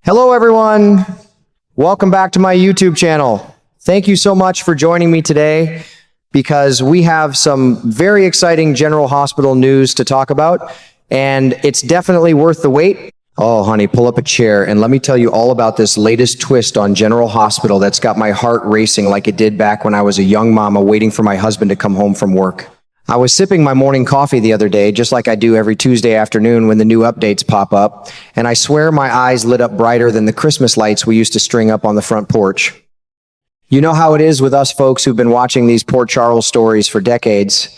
Hello everyone, welcome back to my YouTube channel. Thank you so much for joining me today because we have some very exciting General Hospital news to talk about, and it's definitely worth the wait. Oh honey, pull up a chair and let me tell you all about this latest twist on General Hospital that's got my heart racing like it did back when I was a young mama waiting for my husband to come home from work. I was sipping my morning coffee the other day, just like I do every Tuesday afternoon when the new updates pop up, and I swear my eyes lit up brighter than the Christmas lights we used to string up on the front porch. You know how it is with us folks who've been watching these Port Charles stories for decades.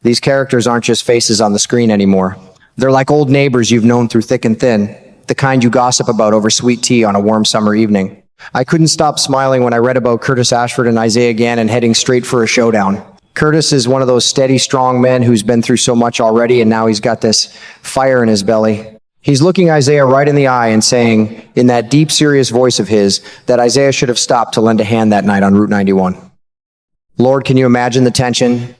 These characters aren't just faces on the screen anymore. They're like old neighbors you've known through thick and thin, the kind you gossip about over sweet tea on a warm summer evening. I couldn't stop smiling when I read about Curtis Ashford and Isaiah Gannon heading straight for a showdown. Curtis is one of those steady, strong men who's been through so much already, and now he's got this fire in his belly. He's looking Isaiah right in the eye and saying, in that deep, serious voice of his, that Isaiah should have stopped to lend a hand that night on Route 91. Lord, can you imagine the tension?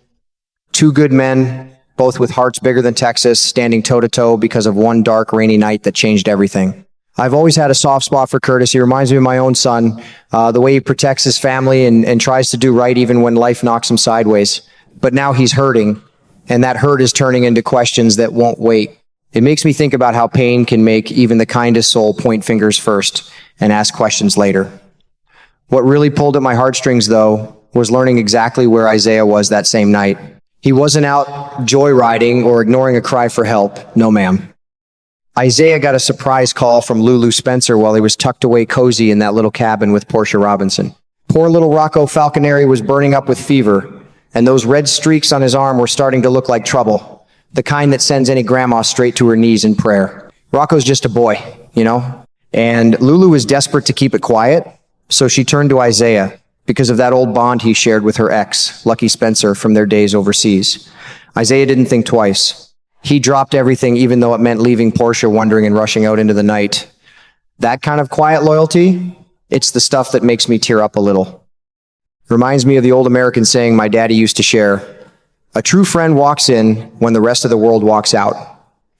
Two good men, both with hearts bigger than Texas, standing toe-to-toe because of one dark, rainy night that changed everything. I've always had a soft spot for Curtis. He reminds me of my own son, the way he protects his family and tries to do right even when life knocks him sideways. But now he's hurting, and that hurt is turning into questions that won't wait. It makes me think about how pain can make even the kindest soul point fingers first and ask questions later. What really pulled at my heartstrings, though, was learning exactly where Isaiah was that same night. He wasn't out joyriding or ignoring a cry for help. No, ma'am. Isaiah got a surprise call from Lulu Spencer while he was tucked away cozy in that little cabin with Portia Robinson. Poor little Rocco Falconeri was burning up with fever, and those red streaks on his arm were starting to look like trouble, the kind that sends any grandma straight to her knees in prayer. Rocco's just a boy, you know? And Lulu was desperate to keep it quiet, so she turned to Isaiah because of that old bond he shared with her ex, Lucky Spencer, from their days overseas. Isaiah didn't think twice. He dropped everything, even though it meant leaving Portia wondering and rushing out into the night. That kind of quiet loyalty, it's the stuff that makes me tear up a little. Reminds me of the old American saying my daddy used to share, a true friend walks in when the rest of the world walks out.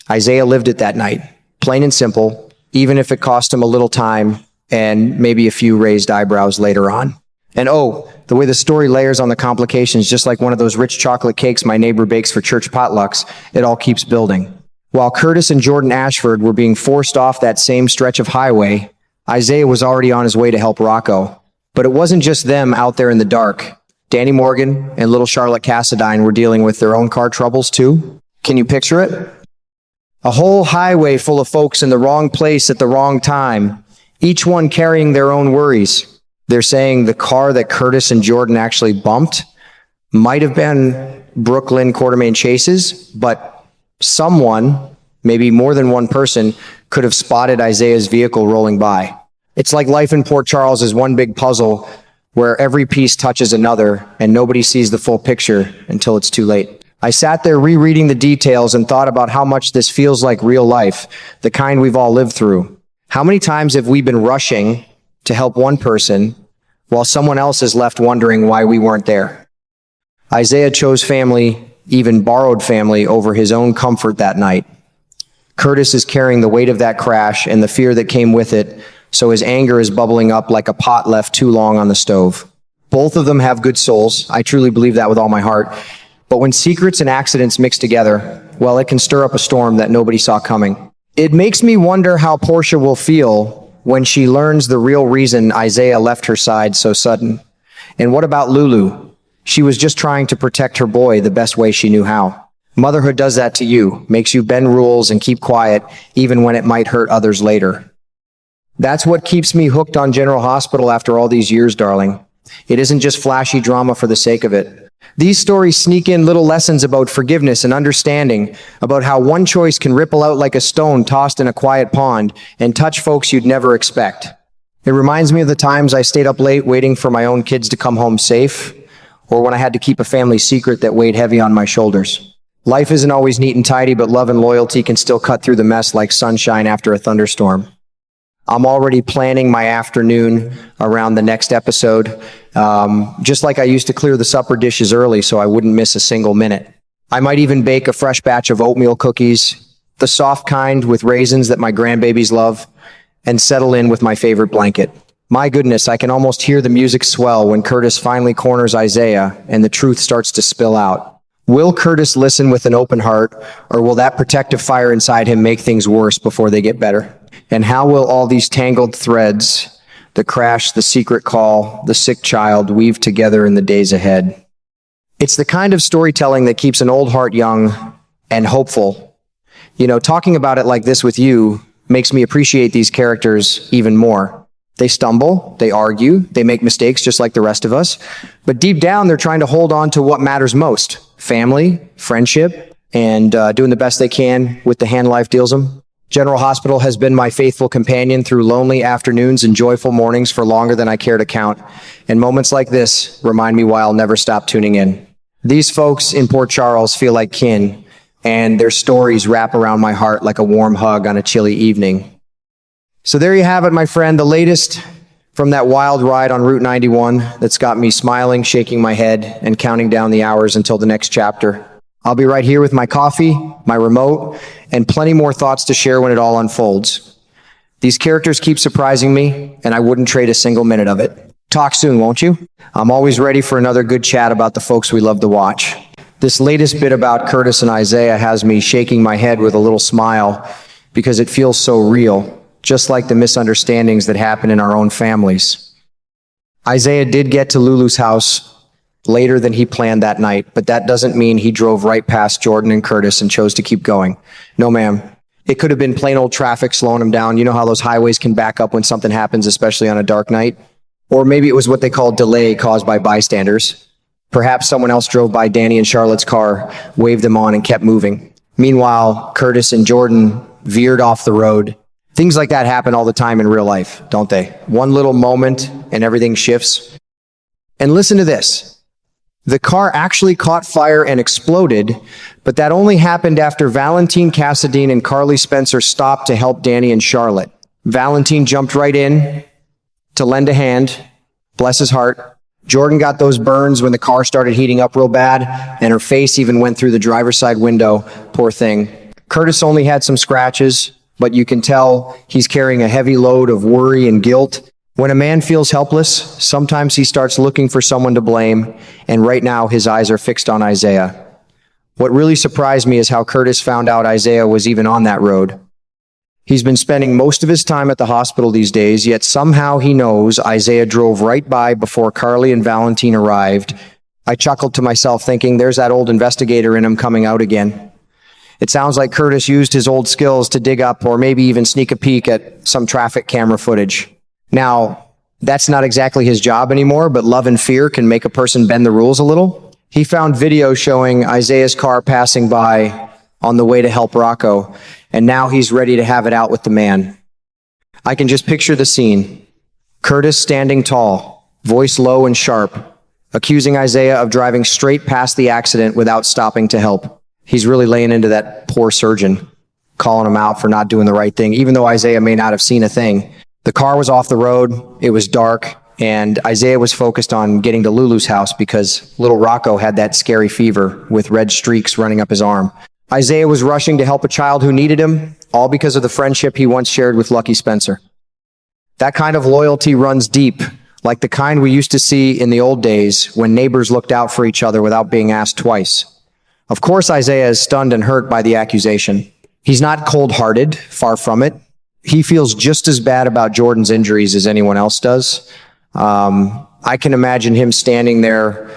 Isaiah lived it that night, plain and simple, even if it cost him a little time and maybe a few raised eyebrows later on. And oh, the way the story layers on the complications, just like one of those rich chocolate cakes my neighbor bakes for church potlucks, it all keeps building. While Curtis and Jordan Ashford were being forced off that same stretch of highway, Isaiah was already on his way to help Rocco. But it wasn't just them out there in the dark. Danny Morgan and little Charlotte Cassadine were dealing with their own car troubles too. Can you picture it? A whole highway full of folks in the wrong place at the wrong time, each one carrying their own worries. They're saying the car that Curtis and Jordan actually bumped might have been Brooklyn Quartermain Chase's, but someone, maybe more than one person, could have spotted Isaiah's vehicle rolling by. It's like life in Port Charles is one big puzzle where every piece touches another and nobody sees the full picture until it's too late. I sat there rereading the details and thought about how much this feels like real life, the kind we've all lived through. How many times have we been rushing to help one person while someone else is left wondering why we weren't there? Isaiah chose family, even borrowed family, over his own comfort that night. Curtis is carrying the weight of that crash and the fear that came with it, so his anger is bubbling up like a pot left too long on the stove. Both of them have good souls. I truly believe that with all my heart. But when secrets and accidents mix together, well, it can stir up a storm that nobody saw coming. It makes me wonder how Portia will feel when she learns the real reason Isaiah left her side so sudden. And what about Lulu? She was just trying to protect her boy the best way she knew how. Motherhood does that to you, makes you bend rules and keep quiet, even when it might hurt others later. That's what keeps me hooked on General Hospital after all these years, darling. It isn't just flashy drama for the sake of it. These stories sneak in little lessons about forgiveness and understanding, about how one choice can ripple out like a stone tossed in a quiet pond and touch folks you'd never expect. It reminds me of the times I stayed up late waiting for my own kids to come home safe, or when I had to keep a family secret that weighed heavy on my shoulders. Life isn't always neat and tidy, but love and loyalty can still cut through the mess like sunshine after a thunderstorm. I'm already planning my afternoon around the next episode, just like I used to clear the supper dishes early so I wouldn't miss a single minute. I might even bake a fresh batch of oatmeal cookies, the soft kind with raisins that my grandbabies love, and settle in with my favorite blanket. My goodness, I can almost hear the music swell when Curtis finally corners Isaiah and the truth starts to spill out. Will Curtis listen with an open heart, or will that protective fire inside him make things worse before they get better? And how will all these tangled threads, the crash, the secret call, the sick child, weave together in the days ahead? It's the kind of storytelling that keeps an old heart young and hopeful. You know, talking about it like this with you makes me appreciate these characters even more. They stumble, they argue, they make mistakes just like the rest of us, but deep down they're trying to hold on to what matters most: family, friendship, and doing the best they can with the hand life deals them. General Hospital has been my faithful companion through lonely afternoons and joyful mornings for longer than I care to count, and moments like this remind me why I'll never stop tuning in. These folks in Port Charles feel like kin, and their stories wrap around my heart like a warm hug on a chilly evening. So there you have it, my friend, the latest from that wild ride on Route 91 that's got me smiling, shaking my head, and counting down the hours until the next chapter. I'll be right here with my coffee, my remote, and plenty more thoughts to share when it all unfolds. These characters keep surprising me, and I wouldn't trade a single minute of it. Talk soon, won't you? I'm always ready for another good chat about the folks we love to watch. This latest bit about Curtis and Isaiah has me shaking my head with a little smile because it feels so real, just like the misunderstandings that happen in our own families. Isaiah did get to Lulu's house later than he planned that night, but that doesn't mean he drove right past Jordan and Curtis and chose to keep going. No, ma'am. It could have been plain old traffic slowing him down. You know how those highways can back up when something happens, especially on a dark night? Or maybe it was what they call delay caused by bystanders. Perhaps someone else drove by Danny and Charlotte's car, waved them on, and kept moving. Meanwhile, Curtis and Jordan veered off the road. Things like that happen all the time in real life, don't they? One little moment and everything shifts. And listen to this. The car actually caught fire and exploded, but that only happened after Valentine Cassadine and Carly Spencer stopped to help Danny and Charlotte. Valentine jumped right in to lend a hand, bless his heart. Jordan got those burns when the car started heating up real bad, and her face even went through the driver's side window, poor thing. Curtis only had some scratches, but you can tell he's carrying a heavy load of worry and guilt. When a man feels helpless, sometimes he starts looking for someone to blame, and right now his eyes are fixed on Isaiah. What really surprised me is how Curtis found out Isaiah was even on that road. He's been spending most of his time at the hospital these days, yet somehow he knows Isaiah drove right by before Carly and Valentine arrived. I chuckled to myself thinking, there's that old investigator in him coming out again. It sounds like Curtis used his old skills to dig up or maybe even sneak a peek at some traffic camera footage. Now, that's not exactly his job anymore, but love and fear can make a person bend the rules a little. He found video showing Isaiah's car passing by on the way to help Rocco, and now he's ready to have it out with the man. I can just picture the scene. Curtis standing tall, voice low and sharp, accusing Isaiah of driving straight past the accident without stopping to help. He's really laying into that poor surgeon, calling him out for not doing the right thing, even though Isaiah may not have seen a thing. The car was off the road, it was dark, and Isaiah was focused on getting to Lulu's house because little Rocco had that scary fever with red streaks running up his arm. Isaiah was rushing to help a child who needed him, all because of the friendship he once shared with Lucky Spencer. That kind of loyalty runs deep, like the kind we used to see in the old days when neighbors looked out for each other without being asked twice. Of course, Isaiah is stunned and hurt by the accusation. He's not cold-hearted, far from it. He feels just as bad about Jordan's injuries as anyone else does. I can imagine him standing there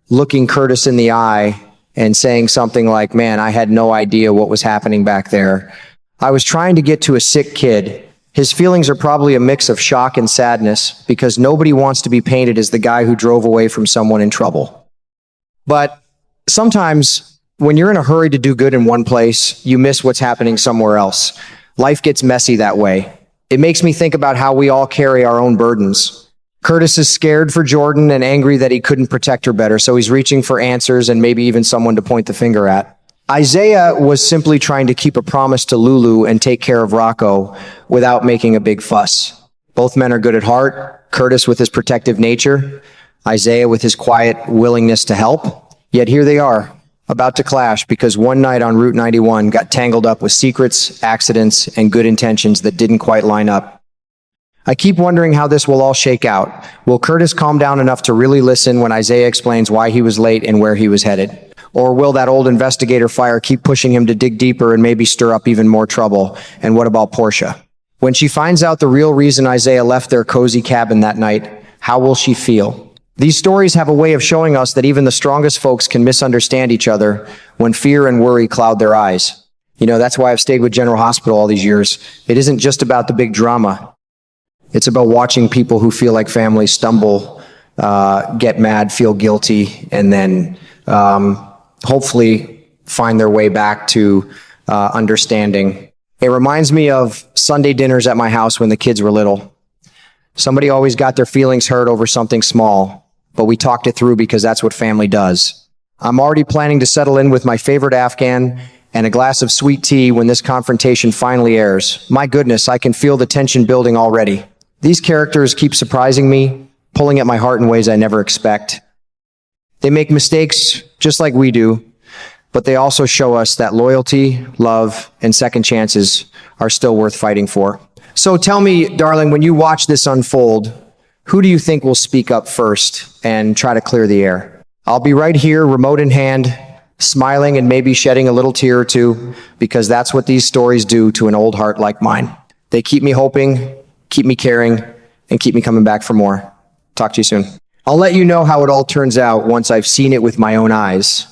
looking Curtis in the eye and saying something like, man, I had no idea what was happening back there. I was trying to get to a sick kid. His feelings are probably a mix of shock and sadness because nobody wants to be painted as the guy who drove away from someone in trouble. But sometimes when you're in a hurry to do good in one place, you miss what's happening somewhere else. Life gets messy that way. It makes me think about how we all carry our own burdens. Curtis is scared for Jordan and angry that he couldn't protect her better, so he's reaching for answers and maybe even someone to point the finger at. Isaiah was simply trying to keep a promise to Lulu and take care of Rocco without making a big fuss. Both men are good at heart, Curtis with his protective nature, Isaiah with his quiet willingness to help. Yet here they are, about to clash because one night on Route 91 got tangled up with secrets, accidents, and good intentions that didn't quite line up. I keep wondering how this will all shake out. Will Curtis calm down enough to really listen when Isaiah explains why he was late and where he was headed? Or will that old investigator fire keep pushing him to dig deeper and maybe stir up even more trouble? And what about Portia? When she finds out the real reason Isaiah left their cozy cabin that night, how will she feel? These stories have a way of showing us that even the strongest folks can misunderstand each other when fear and worry cloud their eyes. You know, that's why I've stayed with General Hospital all these years. It isn't just about the big drama. It's about watching people who feel like family stumble, get mad, feel guilty, and then hopefully find their way back to understanding. It reminds me of Sunday dinners at my house when the kids were little. Somebody always got their feelings hurt over something small, but we talked it through because that's what family does. I'm already planning to settle in with my favorite Afghan and a glass of sweet tea when this confrontation finally airs. My goodness, I can feel the tension building already. These characters keep surprising me, pulling at my heart in ways I never expect. They make mistakes just like we do, but they also show us that loyalty, love, and second chances are still worth fighting for. So tell me, darling, when you watch this unfold, who do you think will speak up first and try to clear the air? I'll be right here, remote in hand, smiling and maybe shedding a little tear or two, because that's what these stories do to an old heart like mine. They keep me hoping, keep me caring, and keep me coming back for more. Talk to you soon. I'll let you know how it all turns out once I've seen it with my own eyes.